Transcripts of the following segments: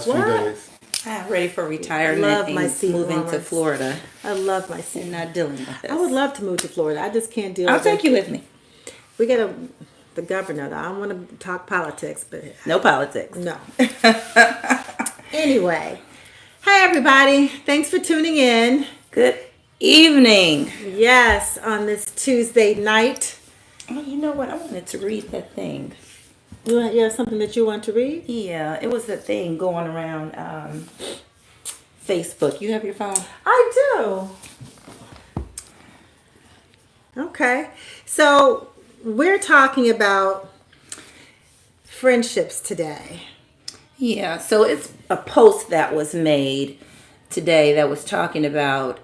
last few days. I'm ready for retirement Love my and seat moving to warmers. Florida I love my seat. and not dealing with this. I would love to move to Florida. I just can't deal I'll with it. take you with me. We got the governor. I don't want to talk politics, but No politics. no. Anyway, hi everybody. Thanks for tuning in. Good evening. Yes, on this Tuesday night. Oh, you know what? I wanted to read that thing. You have something that you want to read? Yeah, it was that thing going around Facebook. You have your phone? I do. Okay. So we're talking about friendships today. Yeah, so it's a post that was made today that was talking about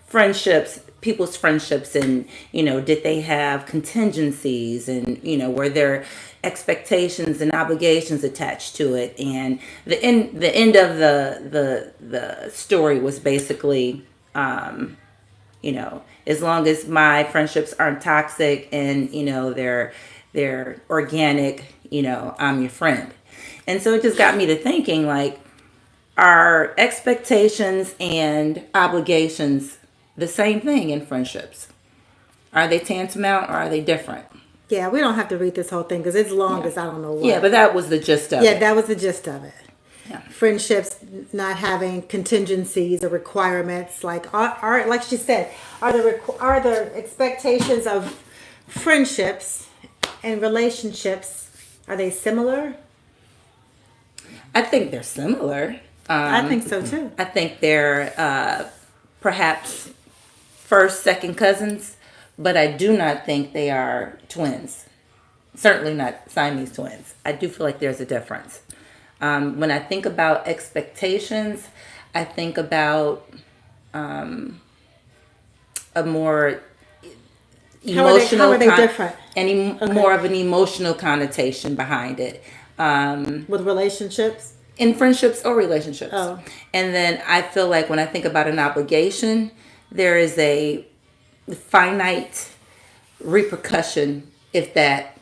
friendships, people's friendships, and, you know, did they have contingencies, and, you know, were there expectations and obligations attached to it. And the end of the story was basically, you know, as long as my friendships aren't toxic and, you know, they're organic, you know, I'm your friend. And so it just got me to thinking, like, are expectations and obligations the same thing in friendships? Are they tantamount or are they different? Yeah, we don't have to read this whole thing because it's long as I don't know what. Yeah, but that was the gist of it. Yeah, that was the gist of it. Yeah. Friendships not having contingencies or requirements, like are like she said, are the expectations of friendships and relationships, are they similar? I think they're similar. I think so too. I think they're perhaps first, second cousins, but I do not think they are twins. Certainly not Siamese twins. I do feel like there's a difference. When I think about expectations, I think about a more emotional. How are they different? More of an emotional connotation behind it. With relationships? In friendships or relationships. Oh. And then I feel like when I think about an obligation, there is a finite repercussion if that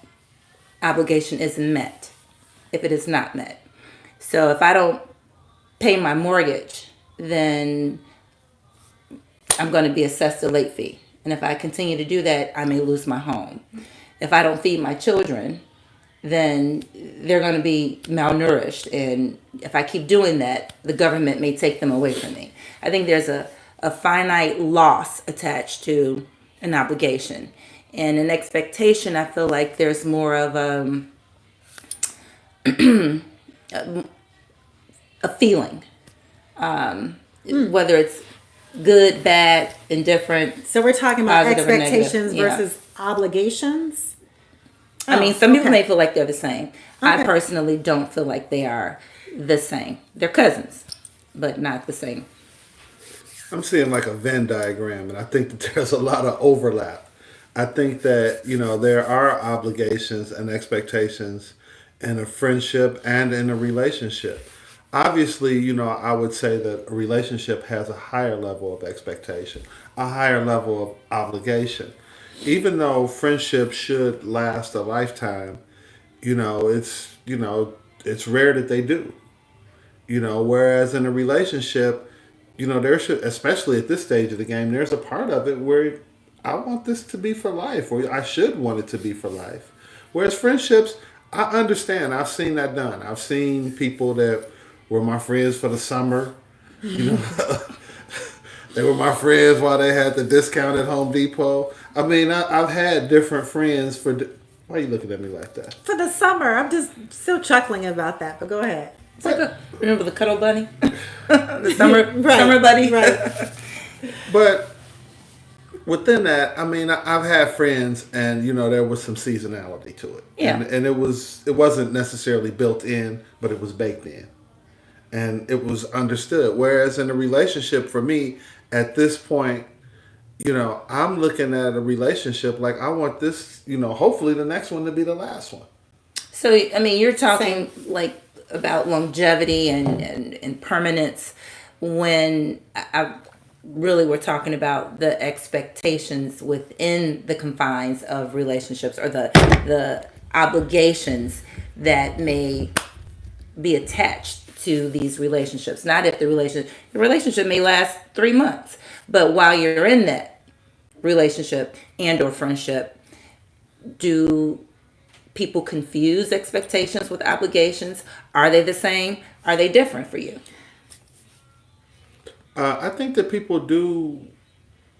obligation isn't met, if it is not met. So if I don't pay my mortgage, then I'm going to be assessed a late fee. And if I continue to do that, I may lose my home. If I don't feed my children, then they're going to be malnourished. And if I keep doing that, the government may take them away from me. I think there's a finite loss attached to an obligation. And an expectation, I feel like there's more of a feeling. Whether it's good, bad, indifferent. So we're talking about expectations Yeah. versus obligations? I mean, some people okay. may feel like they're the same. I personally don't feel like they are the same. They're cousins, but not the same. I'm seeing like a Venn diagram, and I think that there's a lot of overlap. I think that, you know, there are obligations and expectations in a friendship and in a relationship. Obviously, you know, I would say that a relationship has a higher level of expectation, a higher level of obligation. Even though friendship should last a lifetime, it's rare that they do. Whereas in a relationship, there should, especially at this stage of the game, there's a part of it where I want this to be for life, or I should want it to be for life. Whereas friendships, I understand. I've seen that done. I've seen people that were my friends for the summer. They were my friends while they had the discount at Home Depot. I mean, I've had different friends for... Why are you looking at me like that? For the summer. I'm just still chuckling about that, but go ahead. It's like remember the cuddle bunny? The summer buddy? Right. But within that, I mean, I've had friends and, there was some seasonality to it. Yeah. And it wasn't necessarily built in, but it was baked in. And it was understood. Whereas in a relationship, for me, at this point, I'm looking at a relationship like I want this, hopefully the next one to be the last one. So, I mean, you're talking like about longevity and permanence when I really we're talking about the expectations within the confines of relationships or the obligations that may be attached to these relationships. Not if the relationship may last 3 months, but while you're in that relationship and or friendship, do people confuse expectations with obligations? Are they the same? Are they different for you? I think that people do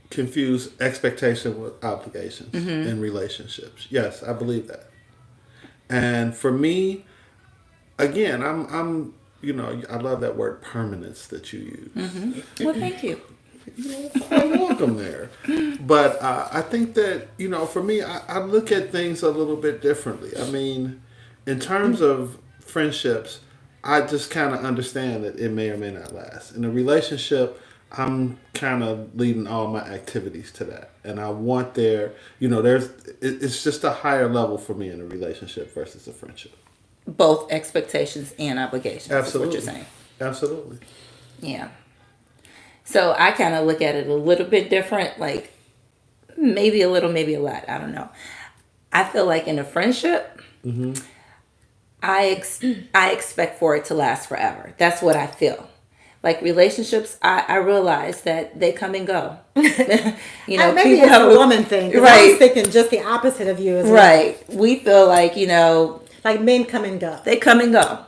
confuse expectation with obligations in relationships. Yes, I believe that. And for me, again, I'm I love that word permanence that you use. Well, thank you. You're quite welcome there. But I think that, for me, I look at things a little bit differently. I mean, in terms of friendships, I just kind of understand that it may or may not last. In a relationship, I'm kind of leading all my activities to that. And I want it's just a higher level for me in a relationship versus a friendship. Both expectations and obligations. Absolutely. Is what you're saying. Absolutely. Yeah. So I kind of look at it a little bit different, like maybe a little, maybe a lot. I don't know. I feel like in a friendship, I expect for it to last forever. That's what I feel. Like relationships, I realize that they come and go. Maybe people it's a woman thing. 'Cause I was thinking just the opposite of you as well. Right. We feel like, like men come and go. they come and go.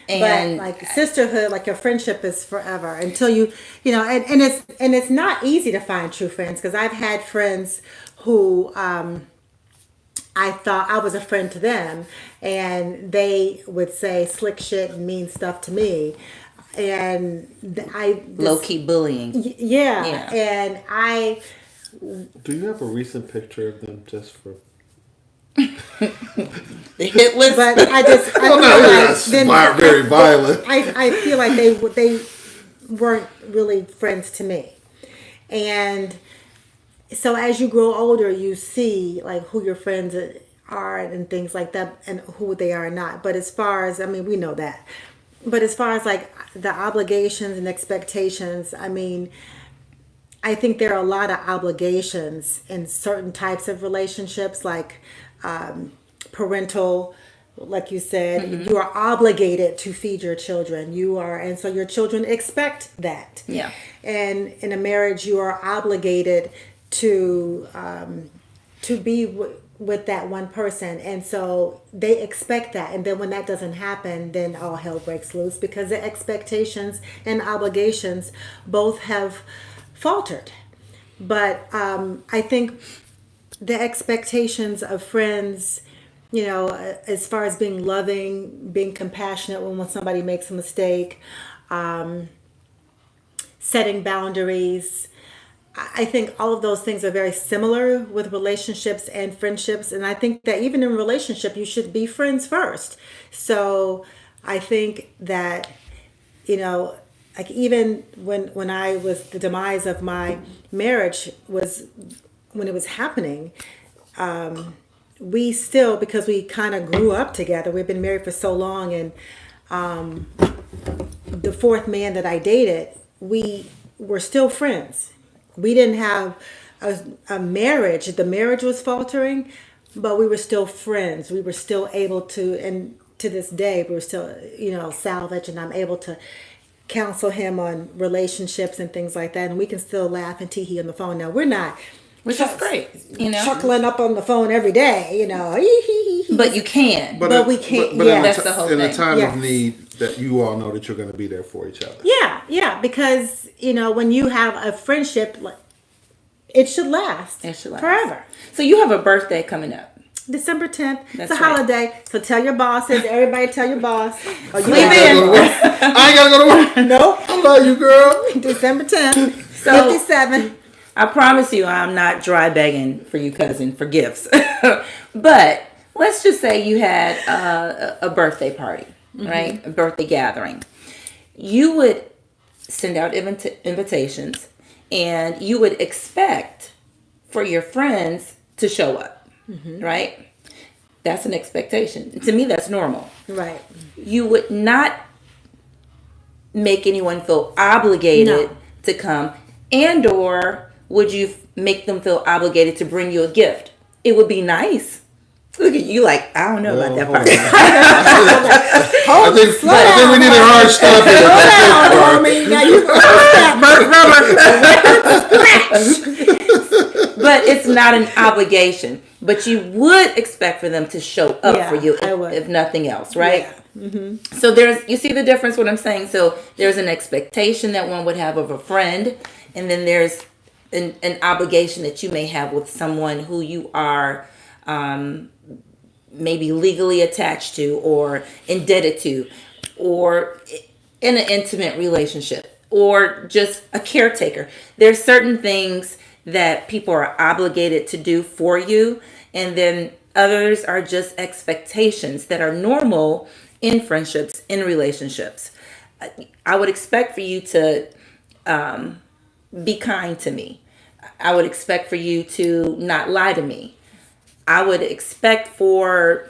And but like sisterhood, like your friendship is forever until and it's not easy to find true friends, because I've had friends who I thought I was a friend to them, and they would say slick shit and mean stuff to me, and low key bullying. Yeah, and I. Do you have a recent picture of them just for? The hit list. But I feel like very violent. I feel like they weren't really friends to me, and so as you grow older, you see like who your friends are and things like that, and who they are not. But as far as we know that. But as far as like the obligations and expectations, I think there are a lot of obligations in certain types of relationships, like parental, like you said, you are obligated to feed your children. And so your children expect that. Yeah. And in a marriage, you are obligated to be with that one person, and so they expect that. And then when that doesn't happen, then all hell breaks loose, because the expectations and obligations both have faltered. But I think the expectations of friends, as far as being loving, being compassionate when somebody makes a mistake, setting boundaries, I think all of those things are very similar with relationships and friendships. And I think that even in a relationship, you should be friends first. So I think that, like even when I was, the demise of my marriage was when it was happening, we still, because we kind of grew up together, we've been married for so long, and the fourth man that I dated, we were still friends. We didn't have a marriage. The marriage was faltering, but we were still friends. We were still able to, and to this day, we were still, salvage, and I'm able to counsel him on relationships and things like that. And we can still laugh and tee-hee on the phone. Now, we're not. Which is great, chuckling up on the phone every day, But you can. But we can't. But that's the whole in thing. a time of need, that you all know that you're going to be there for each other. Yeah, because when you have a friendship, it should last. It should last forever. So you have a birthday coming up, December 10th. That's it's a right. holiday, so tell your bosses. Everybody, tell your boss. Oh, you Sleep I ain't got to go to work. Nope. I love you, girl. December 10th, So- 57. I promise you, I'm not dry begging for you, cousin, for gifts. But let's just say you had a birthday party, right? A birthday gathering. You would send out invitations, and you would expect for your friends to show up, right? That's an expectation. To me, that's normal. Right. You would not make anyone feel obligated to come, and or would you make them feel obligated to bring you a gift? It would be nice Look at you like, I don't know about that Hold part. on. I think we need a hard stop here. But it's not an obligation. But you would expect for them to show up Yeah, for you I would. if nothing else, right? Yeah. So you see the difference what I'm saying? So there's an expectation that one would have of a friend, and then there's an obligation that you may have with someone who you are maybe legally attached to or indebted to, or in an intimate relationship, or just a caretaker. There's certain things that people are obligated to do for you, and then others are just expectations that are normal in friendships, in relationships. I would expect for you to be kind to me. I would expect for you to not lie to me. I would expect for,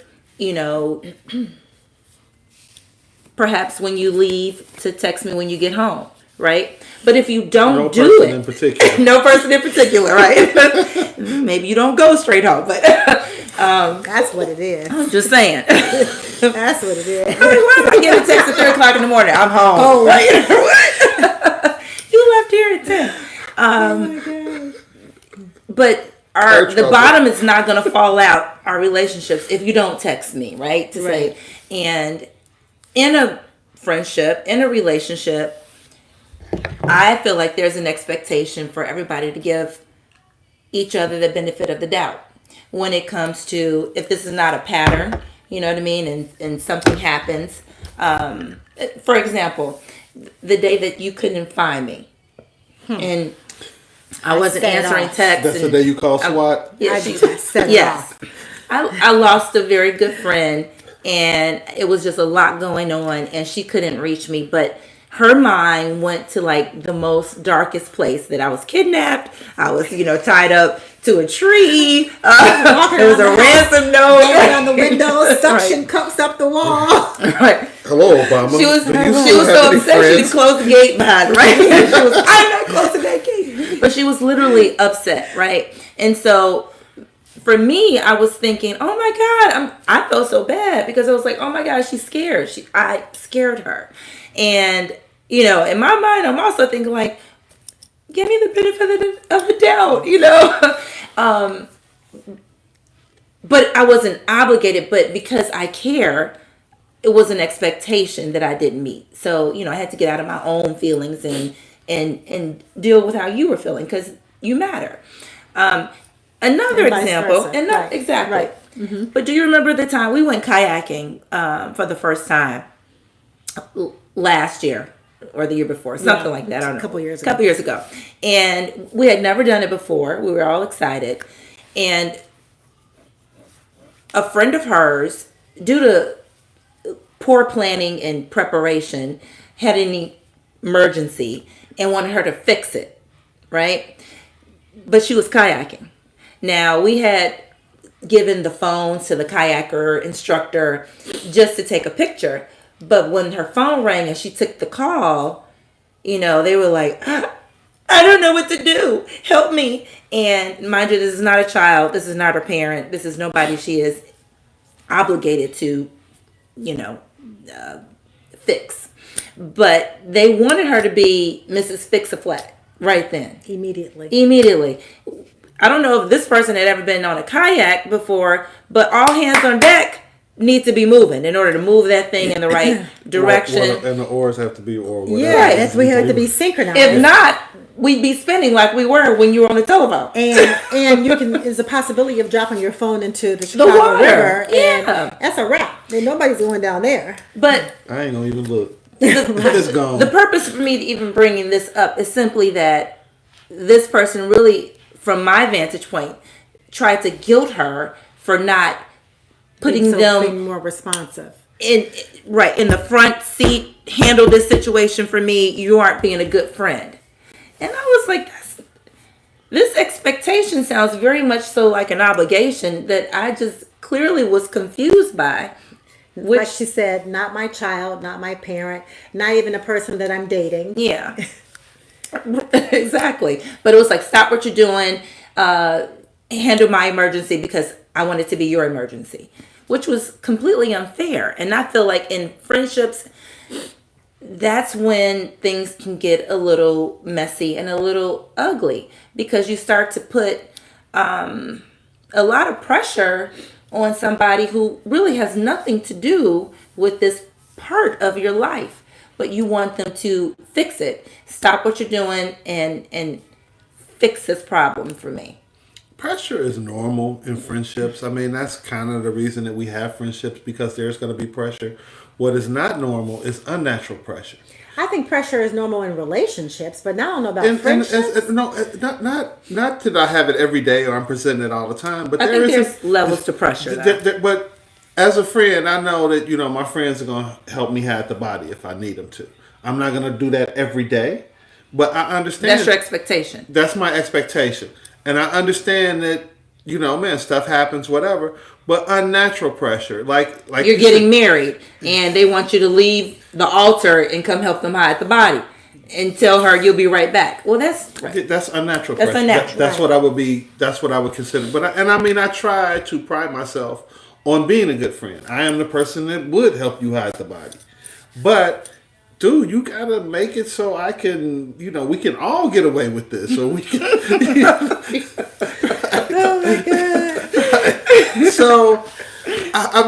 perhaps when you leave to text me when you get home, right? But if you don't No do person it, in particular. no person in particular, right? Maybe you don't go straight home, but That's what it is. I'm just saying. That's what it is. I'm like, why am I getting a text at 3 o'clock in the morning? I'm home. Oh, right? You left here at 10. Oh my God. But Church the culture. bottom is not going to fall out, our relationships, if you don't text me, right? To Right. say, and in a friendship, in a relationship, I feel like there's an expectation for everybody to give each other the benefit of the doubt when it comes to, if this is not a pattern, you know what I mean, and something happens. For example, the day that you couldn't find me, and I wasn't set it answering off. texts. That's the and- day you call SWAT? Yeah, I she, just set it yes. off. I lost a very good friend, and it was just a lot going on, and she couldn't reach me. But her mind went to like the most darkest place, that I was kidnapped. I was, tied up to a tree. There was a ransom note. Banging on the window, suction Right. cups up the wall. Right. Hello, Obama. She was Do you she still was have so any upset she friends? closed the gate behind, right? She was, I'm not closing that gate. But she was literally upset, right? And so for me, I was thinking, oh my God, I felt so bad, because I was like, oh my God, she's scared. I scared her. And, in my mind, I'm also thinking like, give me the benefit of the doubt, But I wasn't obligated, but because I care, it was an expectation that I didn't meet. So, I had to get out of my own feelings and deal with how you were feeling, because you matter. Another And vice example, versa. and not Right. exactly. Right. But do you remember the time we went kayaking for the first time last year or the year before, something like that? I don't know. A couple years ago. And we had never done it before. We were all excited. And a friend of hers, due to poor planning and preparation, had an emergency and wanted her to fix it, right? But she was kayaking. Now, we had given the phones to the kayaker instructor just to take a picture. But when her phone rang and she took the call, they were like, I don't know what to do. Help me. And mind you, this is not a child. This is not her parent. This is nobody she is obligated to, fix. But they wanted her to be Mrs. Fix-a-Flat right then. Immediately. I don't know if this person had ever been on a kayak before, but all hands on deck need to be moving in order to move that thing in the right direction. And the oars have to be or whatever. Yeah, that's we have to be synchronized. If not, we'd be spinning like we were when you were on the telephone. And you can, there's a possibility of dropping your phone into the The Chicago water. River. Yeah. And that's a wrap. And nobody's going down there. But I ain't gonna even look. It's gone. the purpose for me to even bringing this up is simply that this person really, from my vantage point, tried to guilt her for not putting being more responsive. in the front seat. Handle this situation for me. You aren't being a good friend. And I was like, this expectation sounds very much so like an obligation that I just clearly was confused by. Which, Like she said, not my child, not my parent, not even a person that I'm dating. yeah, exactly. But it was like, stop what you're doing, handle my emergency, because I want it to be your emergency, which was completely unfair. And I feel like in friendships, that's when things can get a little messy and a little ugly, because you start to put a lot of pressure on somebody who really has nothing to do with this part of your life, but you want them to fix it. Stop what you're doing and fix this problem for me. Pressure is normal in friendships. I mean, that's kind of the reason that we have friendships, because there's going to be pressure. What is not normal is unnatural pressure. I think pressure is normal in relationships, but now I don't know about friendships. No, not that I have it every day or I'm presenting it all the time, but I think there's levels to pressure. But as a friend, I know that, my friends are going to help me hide the body if I need them to. I'm not going to do that every day, but I understand. That's your expectation. That's my expectation. And I understand that, man, stuff happens, whatever. But unnatural pressure, like you're getting married and they want you to leave the altar and come help them hide the body and tell her you'll be right back. Well, that's unnatural. That's pressure. unnatural. That's what I would be. That's what I would consider. But I try to pride myself on being a good friend. I am the person that would help you hide the body. But dude, you gotta make it so I can, we can all get away with this. So we can. Oh my God. So, I'm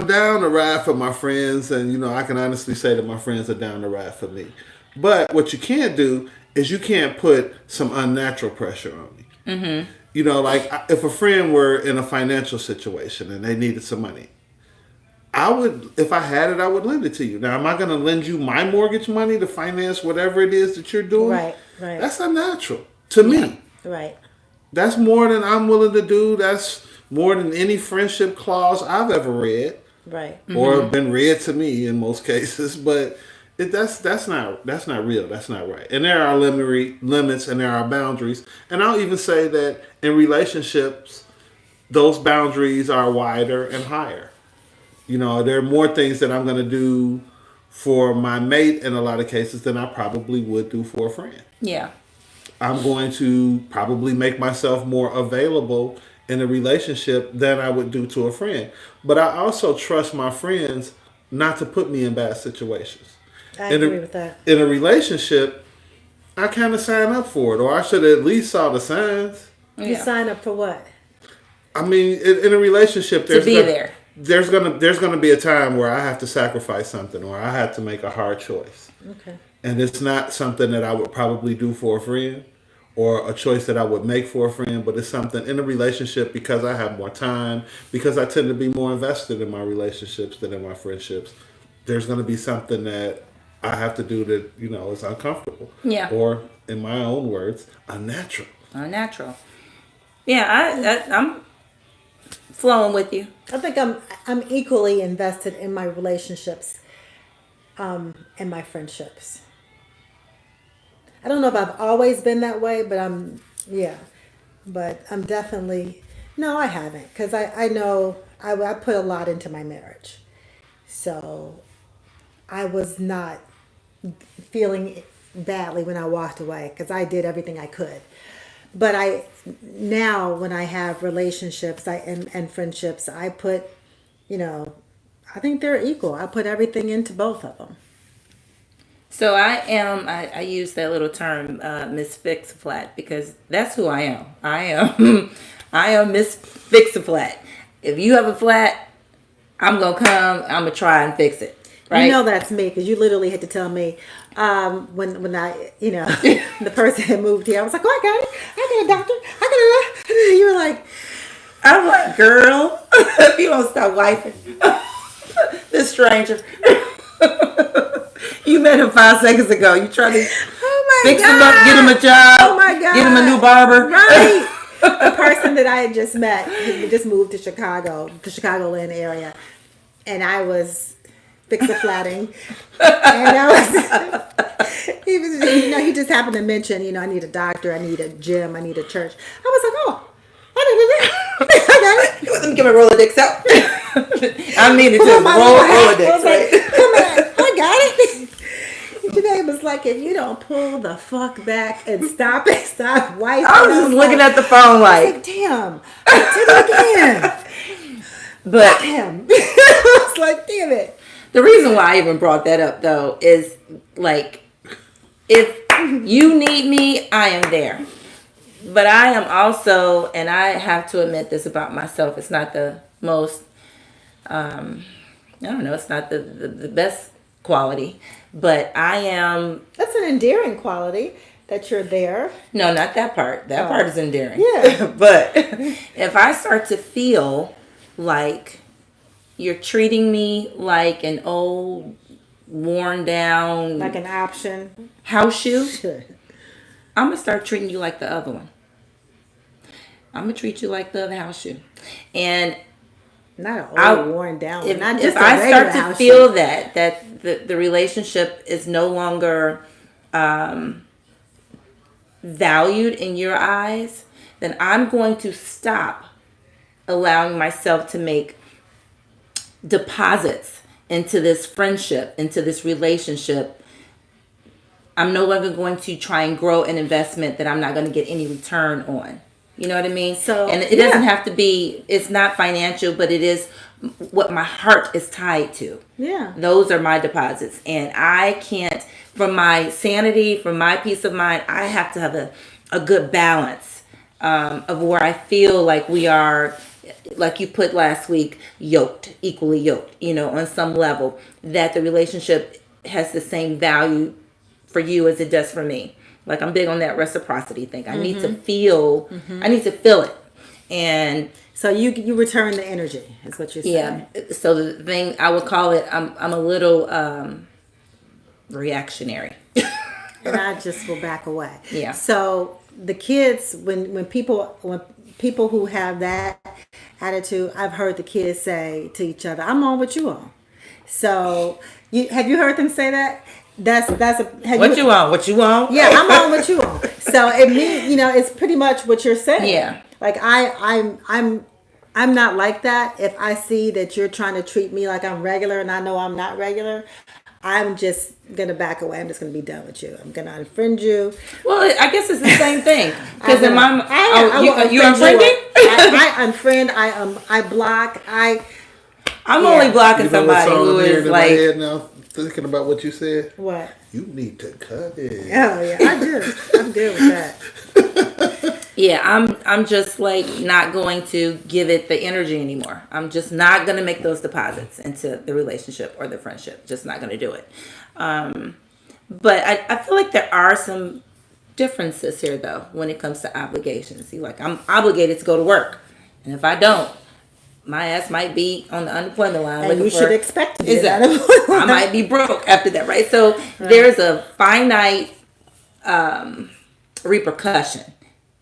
down the ride for my friends, and I can honestly say that my friends are down the ride for me. But what you can't do is you can't put some unnatural pressure on me. Mm-hmm. Like if a friend were in a financial situation and they needed some money, I would, if I had it, I would lend it to you. Now, am I going to lend you my mortgage money to finance whatever it is that you're doing? Right. That's unnatural to me. Right. That's more than I'm willing to do. That's more than any friendship clause I've ever read. Right. Or been read to me in most cases. But that's not real. That's not right. And there are limits and there are boundaries. And I'll even say that in relationships, those boundaries are wider and higher. There are more things that I'm going to do for my mate in a lot of cases than I probably would do for a friend. Yeah. I'm going to probably make myself more available in a relationship than I would do to a friend. But I also trust my friends not to put me in bad situations. I agree with that. In a relationship, I kind of sign up for it, or I should at least saw the signs. You sign up for what? I mean, in a relationship, To be there. There's gonna be a time where I have to sacrifice something, or I have to make a hard choice. Okay. And it's not something that I would probably do for a friend or a choice that I would make for a friend, but it's something in a relationship, because I have more time, because I tend to be more invested in my relationships than in my friendships. There's going to be something that I have to do that, is uncomfortable. Yeah. Or, in my own words, unnatural. Unnatural. Yeah, I'm flowing with you. I think I'm equally invested in my relationships, and my friendships. I don't know if I've always been that way, but I'm definitely, no, I haven't, because I know I put a lot into my marriage. So I was not feeling badly when I walked away, because I did everything I could. But now when I have relationships and friendships, I put, I think they're equal. I put everything into both of them. So I use that little term, Miss Fix-A-Flat, because that's who I am. I am Miss Fix-A-Flat. If you have a flat, I'm going to come, I'm going to try and fix it. Right? That's me, because you literally had to tell me when I, the person had moved here. I was like, oh, I got it. I got a doctor. You were like, I'm like, girl, if you don't stop wiping. This stranger. You met him 5 seconds ago. You try to fix him up, get him a job. Oh my God. Get him a new barber. Right. The person that I had just met, he just moved to Chicago, the Chicagoland area. And I was fix-a-flatting. And I was, he just happened to mention, I need a doctor, I need a gym, I need a church. I was like, oh, I got it. Let me get my Rolodex out. I mean it too. Rolodex, I was like, right? come on, I got it. Janae was like, if you don't pull the fuck back and stop it, stop wiping. I was just looking at the phone like, damn, I did it again. but Damn. I was like, damn it. the reason why I even brought that up though is like, if you need me, I am there. But I am also, and I have to admit this about myself, it's not the most, I don't know, it's not the best quality, but I am. That's an endearing quality that you're there. No, not that part. That part is endearing. Yeah. But if I start to feel like you're treating me like an old, worn down, Like an option. house shoe, Sure. I'm going to start treating you like the other one. I'm going to treat you like the other house shoe. And Not an old, worn down one. if, Not if just a I regular start to house feel shoe. that the relationship is no longer valued in your eyes, then I'm going to stop allowing myself to make deposits into this friendship, into this relationship. I'm no longer going to try and grow an investment that I'm not going to get any return on. You know what I mean? So, and it doesn't have to be, it's not financial, but it is what my heart is tied to. Yeah. Those are my deposits. And I can't, for my sanity, for my peace of mind, I have to have a good balance of where I feel like we are, like you put last week, yoked, equally yoked, you know, on some level, that the relationship has the same value for you as it does for me. Like, I'm big on that reciprocity thing. I need to feel, I need to feel it. And So you return the energy, is what you're saying. yeah, so the thing I would call it, I'm a little reactionary. And I just will back away. Yeah. So the kids, when people who have that attitude, I've heard the kids say to each other, "I'm on what you on." So have you heard them say that? That's a What you want? What you want? Yeah, I'm on what you on. So it means, it's pretty much what you're saying. Yeah. Like I'm not like that. If I see that you're trying to treat me like I'm regular and I know I'm not regular, I'm just gonna back away. I'm just gonna be done with you. I'm gonna unfriend you. Well, I guess it's the same thing. Because in my, you unfriend unfriending? I unfriend. I block. I'm Yeah. only blocking You know what somebody song who I'm hearing is in my like, head now, thinking about what you said? What? You need to cut it. Oh yeah, I do. I'm good with that. yeah, I'm just like not going to give it the energy anymore. I'm just not going to make those deposits into the relationship or the friendship. Just not going to do it. But I feel like there are some differences here though when it comes to obligations. See, like, I'm obligated to go to work, and if I don't, my ass might be on the unemployment line. And looking you for- should expect to be Exactly. I might be broke after that, right? So there's a finite repercussion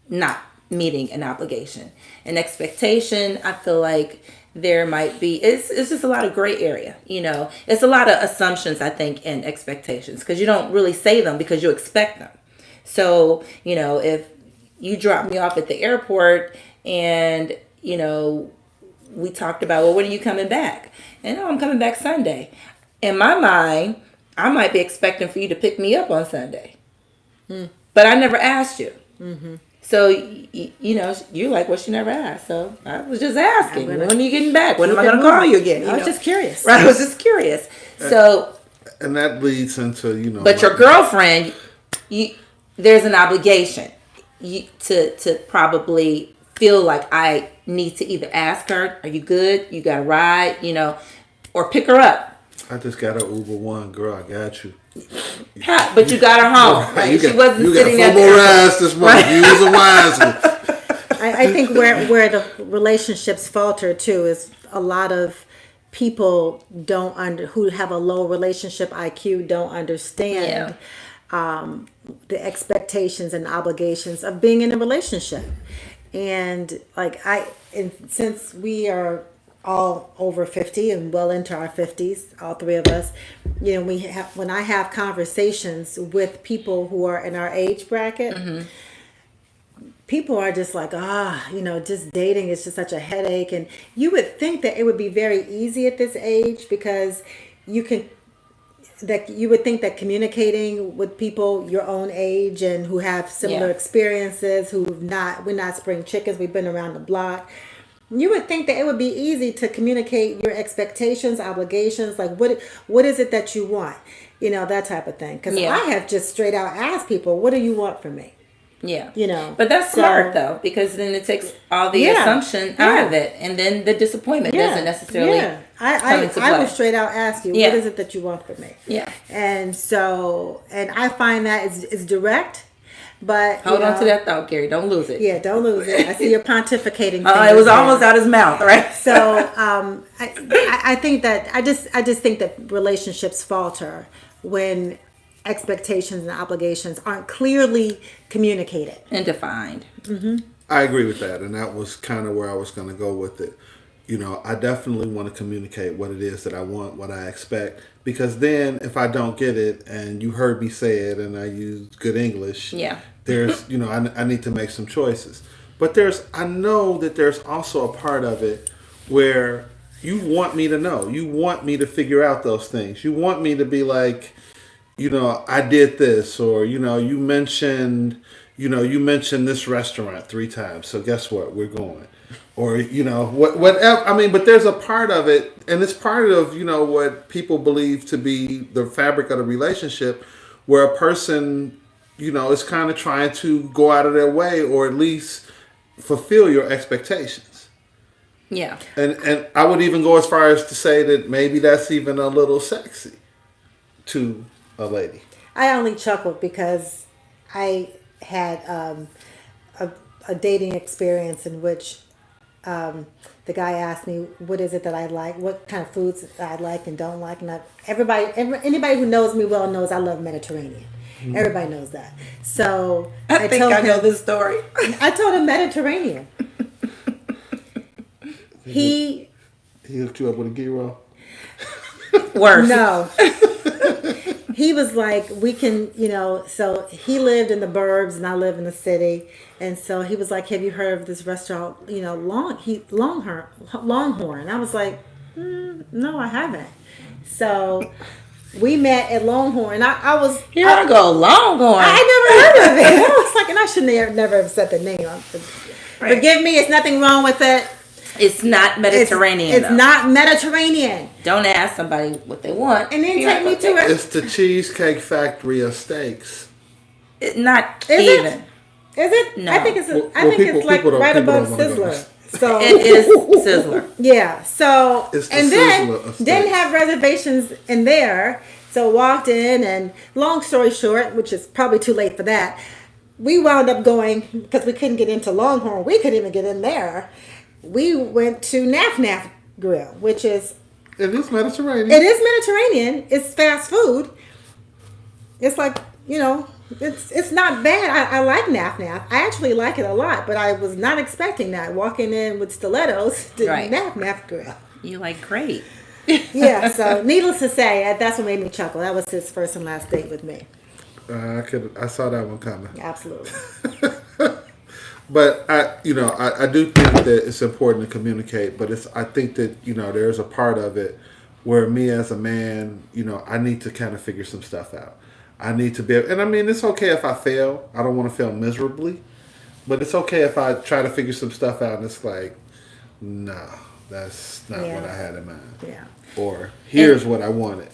not meeting an obligation. An expectation, I feel like there might be, it's just a lot of gray area, It's a lot of assumptions, I think, in expectations, because you don't really say them because you expect them. So, if you drop me off at the airport and, we talked about, well, when are you coming back? And I'm coming back Sunday. In my mind, I might be expecting for you to pick me up on Sunday. But I never asked you. Mm-hmm. So, you're like, well, she never asked. So I was just asking, when are you getting back? When am I going to call you again? I was just curious. Right, I was just curious. So, And that leads into, but your girlfriend, there's an obligation to probably feel like I need to either ask her, are you good? You got a ride, or pick her up. I just got an Uber One, girl. I got you. But you got her home. Right? She wasn't sitting there. You got 4 more rides this month. Use a wisely. I think where the relationships falter too is a lot of people who have a low relationship IQ don't understand the expectations and obligations of being in a relationship. And since we are all over 50 and well into our 50s, all three of us, when I have conversations with people who are in our age bracket, people are just like, just dating is just such a headache. And you would think that it would be very easy at this age because you can, that you would think that communicating with people your own age and who have similar Yeah. experiences, we're not spring chickens, we've been around the block. You would think that it would be easy to communicate your expectations, obligations, like what is it that you want, that type of thing. Because Yeah. I have just straight out asked people, what do you want from me? Yeah. But that's smart though, because then it takes all the assumption out of it, and then the disappointment doesn't necessarily come into play. I will straight out ask you, what is it that you want from me? Yeah. And I find that it's direct, but Hold on to that thought, Gary. Don't lose it. Yeah, don't lose it. I see you're pontificating. It was almost out his mouth, right? So I think that I just think that relationships falter when expectations and obligations aren't clearly communicated and defined. I agree with that, and that was kind of where I was going to go with it. I definitely want to communicate what it is that I want, what I expect, because then if I don't get it, and you heard me say it, and I use good English, there's, I need to make some choices. But I know that there's also a part of it where you want me to know, you want me to figure out those things, you want me to be like, I did this, or you mentioned this restaurant 3 times, so guess what, we're going, or whatever. I mean, but there's a part of it, and it's part of what people believe to be the fabric of the relationship, where a person is kind of trying to go out of their way, or at least fulfill your expectations. Yeah. And I would even go as far as to say that maybe that's even a little sexy to a lady. I only chuckled because I had a dating experience in which the guy asked me, what is it that I like, what kind of foods I like and don't like. And anybody who knows me well knows I love Mediterranean. Mm-hmm. Everybody knows that. So I think I know this story. I told him Mediterranean. He hooked you up with a gyro? Worse. No. He was like, we can, so he lived in the burbs and I live in the city. And so he was like, have you heard of this restaurant, Longhorn? I was like, no, I haven't. So we met at Longhorn. I was... Here I go, Longhorn. I never heard of it. I was like, and I should never have said the name. Right. Forgive me, it's nothing wrong with it. It's not Mediterranean. It's not Mediterranean. Don't ask somebody what they want. And then take me to it. It's the Cheesecake Factory of steaks. Not is even. It? Is it? No. I think it's like right above Sizzler. So it is Sizzler. Yeah. So it's the and then Sizzler didn't have reservations in there. So walked in, and long story short, which is probably too late for that, we wound up going because we couldn't get into Longhorn. We couldn't even get in there. We went to Naf Naf Grill, which is... It is Mediterranean. It is Mediterranean. It's fast food. It's like, it's not bad. I like Naf Naf. I actually like it a lot, but I was not expecting that. Walking in with stilettos to Naf Naf Grill. You like great. Yeah, so needless to say, that's what made me chuckle. That was his first and last date with me. I saw that one coming. Absolutely. But I do think that it's important to communicate. But I think that there's a part of it where me as a man, I need to kind of figure some stuff out. I need to be, and I mean, it's okay if I fail. I don't want to fail miserably, but it's okay if I try to figure some stuff out and it's like, no, that's not what I had in mind. Yeah. Or here's what I wanted.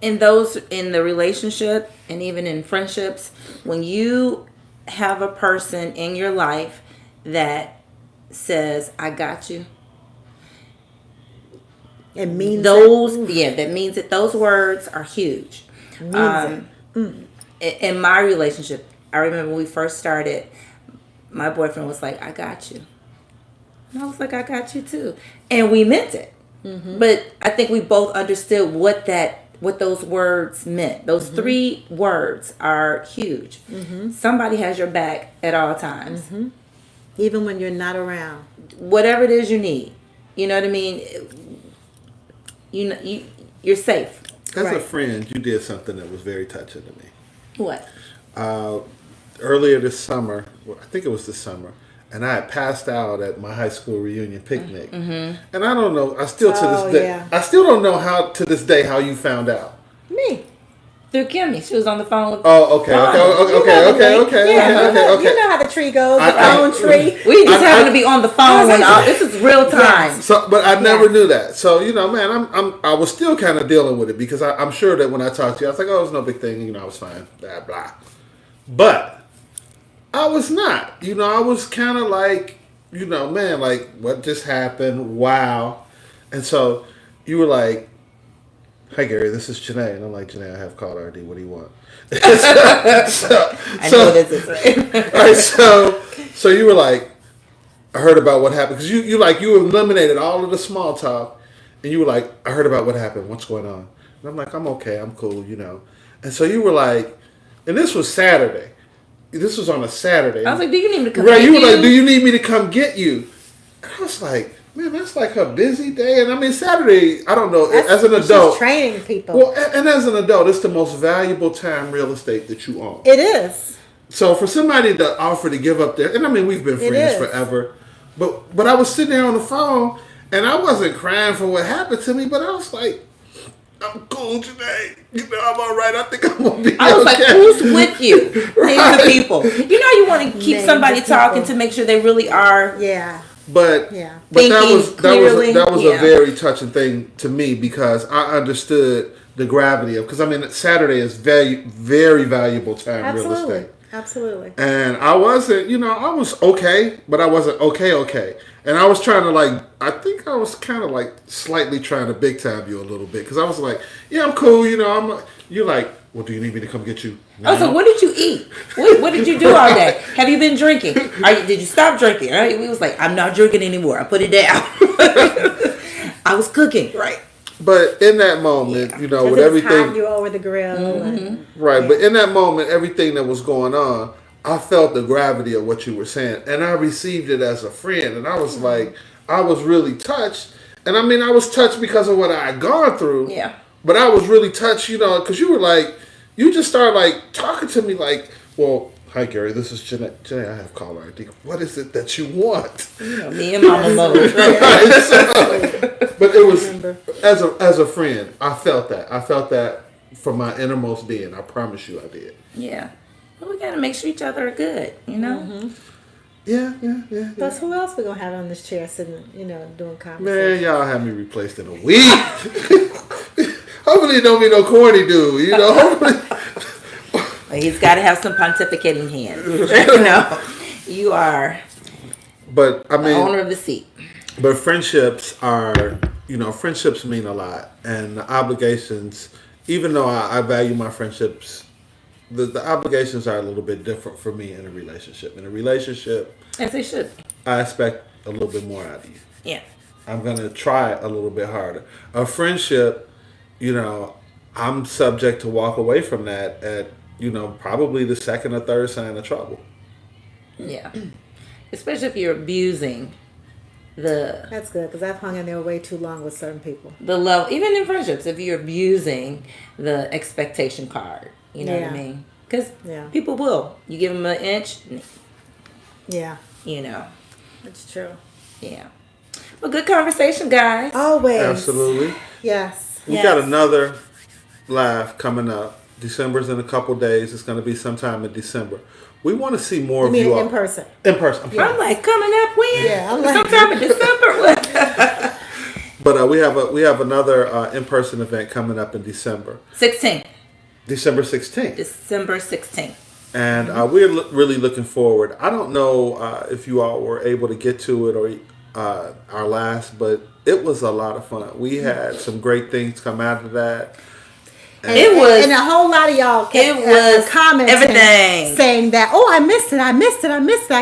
In the relationship and even in friendships, when you have a person in your life that says, I got you. It means that means that those words are huge. In my relationship, I remember when we first started, my boyfriend was like, I got you. And I was like, I got you too. And we meant it. Mm-hmm. But I think we both understood what those words meant. Those 3 words are huge. Mm-hmm. Somebody has your back at all times. Mm-hmm. Even when you're not around. Whatever it is you need. You know what I mean? You're safe. As a friend, you did something that was very touching to me. What? Earlier this summer, I think it was this summer, and I had passed out at my high school reunion picnic. Mm-hmm. And I don't know, I still don't know how to this day how you found out. Me. Through Kimmy. She was on the phone with Oh, okay, Mom. okay. You know how the tree goes, the I- phone tree. We just I- happened to be on the phone when this is real time. Yes. So, but I never Yeah. knew that. So, man, I was still kind of dealing with it because I'm sure that when I talked to you, I was like, oh, it's no big thing. I was fine. Blah blah. But I was not. I was kind of like, man, like what just happened? Wow. And so you were like, "Hi Gary, this is Janae," and I'm like, "Janae, I have caller ID. What do you want?" I know this is right. Right, so you were like, I heard about what happened because you eliminated all of the small talk, and you were like, I heard about what happened. What's going on? And I'm like, I'm okay. I'm cool. And so you were like, and this was Saturday. This was on a Saturday. I was like, do you need me to come Right, get you were like, do you need me to come get you? And I was like, man, that's like a busy day. And I mean, Saturday, I don't know, as an adult. She's training people. Well, and as an adult, it's the most valuable time real estate that you own. It is. So for somebody to offer to give up their, and I mean, we've been friends forever, but I was sitting there on the phone, and I wasn't crying for what happened to me, but I was like, I'm cool today. I'm all right. I think I'm going to be I was okay. like, who's with you? Name the people. You want to keep Name somebody the people. talking to make sure they really are. Yeah. But Yeah. but Thinking clearly, that was yeah. a very touching thing to me because I understood the gravity of because I mean Saturday is very very valuable time in real Absolutely. estate. Absolutely. And I wasn't, I was okay, but I wasn't okay. And I was trying to I think I was kind of slightly trying to big time you a little bit because I was like, yeah, I'm cool, you're like, well, do you need me to come get you? I was like, what did you eat? What did you do all day? Have you been drinking? Did you stop drinking? Right? We was like, I'm not drinking anymore. I put it down. I was cooking. Right. But in that moment, with Hot everything, you over the grill. And, right? But in that moment, everything that was going on, I felt the gravity of what you were saying, and I received it as a friend, and I was like, I was really touched, and I mean, I was touched because of what I had gone through. Yeah. But I was really touched, because you were like, you just started talking to me like, well, hi Gary, this is Janae. Janae, I have caller ID. What is it that you want? Me and Mama mode. Right, but it was as a friend, I felt that. I felt that from my innermost being. I promise you, I did. Yeah. Well, we got to make sure each other are good. Yeah. Plus, who else we gonna have on this chair sitting, doing conversation? Man, y'all have me replaced in a week. Hopefully, it don't be no corny dude. Hopefully. He's got to have some pontificating hands. You are But I the mean, owner of the seat. but friendships are, friendships mean a lot, and the obligations. Even though I value my friendships, the obligations are a little bit different for me in a relationship. In a relationship, As they should. I expect a little bit more out of you. Yeah. I'm gonna try a little bit harder. A friendship, I'm subject to walk away from that at, probably the second or third sign of trouble. Yeah. Especially if you're abusing the That's good because I've hung in there way too long with certain people. love, even in friendships, if you're abusing the expectation card. You know what I mean? Because people will. You give them an inch, Yeah, That's true. Yeah. Well, good conversation, guys. Always. Absolutely. Yes. We got another live coming up. December's in a couple days. It's going to be sometime in December. We want to see more You of mean you all. in person? In person. I'm like, coming up when? Yeah, I'm like- sometime in December. But we have another in-person event coming up in December. 16th. December 16th. December 16th. And we're really looking forward. I don't know if you all were able to get to it or our last, but it was a lot of fun. We had some great things come out of that. And, It was- and a whole lot of y'all kept, It was commenting, everything. saying that, oh, I missed it. I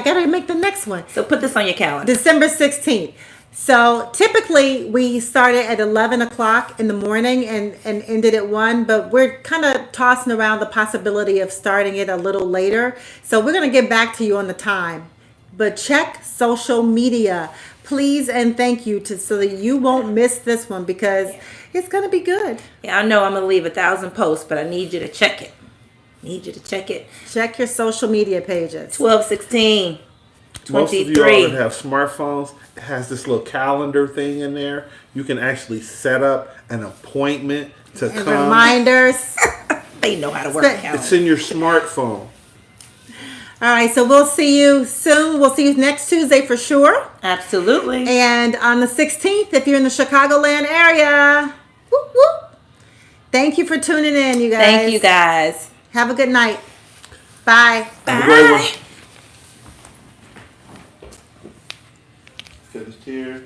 got to make the next one. So put this on your calendar. December 16th. So typically we started at 11 o'clock in the morning and ended at 1, but we're kind of tossing around the possibility of starting it a little later. So we're going to get back to you on the time. But check social media, please, and thank you so that you won't miss this one because it's going to be good. Yeah, I know I'm going to leave 1,000 posts, but I need you to check it. Check your social media pages. 12, 16, Most of you all 23. that have smartphones, it has this little calendar thing in there. You can actually set up an appointment to And come. reminders. They know how to work a It's calendar. It's in your smartphone. All right, so we'll see you soon. We'll see you next Tuesday for sure. Absolutely. And on the 16th, if you're in the Chicagoland area. Whoop, whoop. Thank you for tuning in, you guys. Thank you guys. Have a good night. Bye. Have a great one. Bye. Finished here.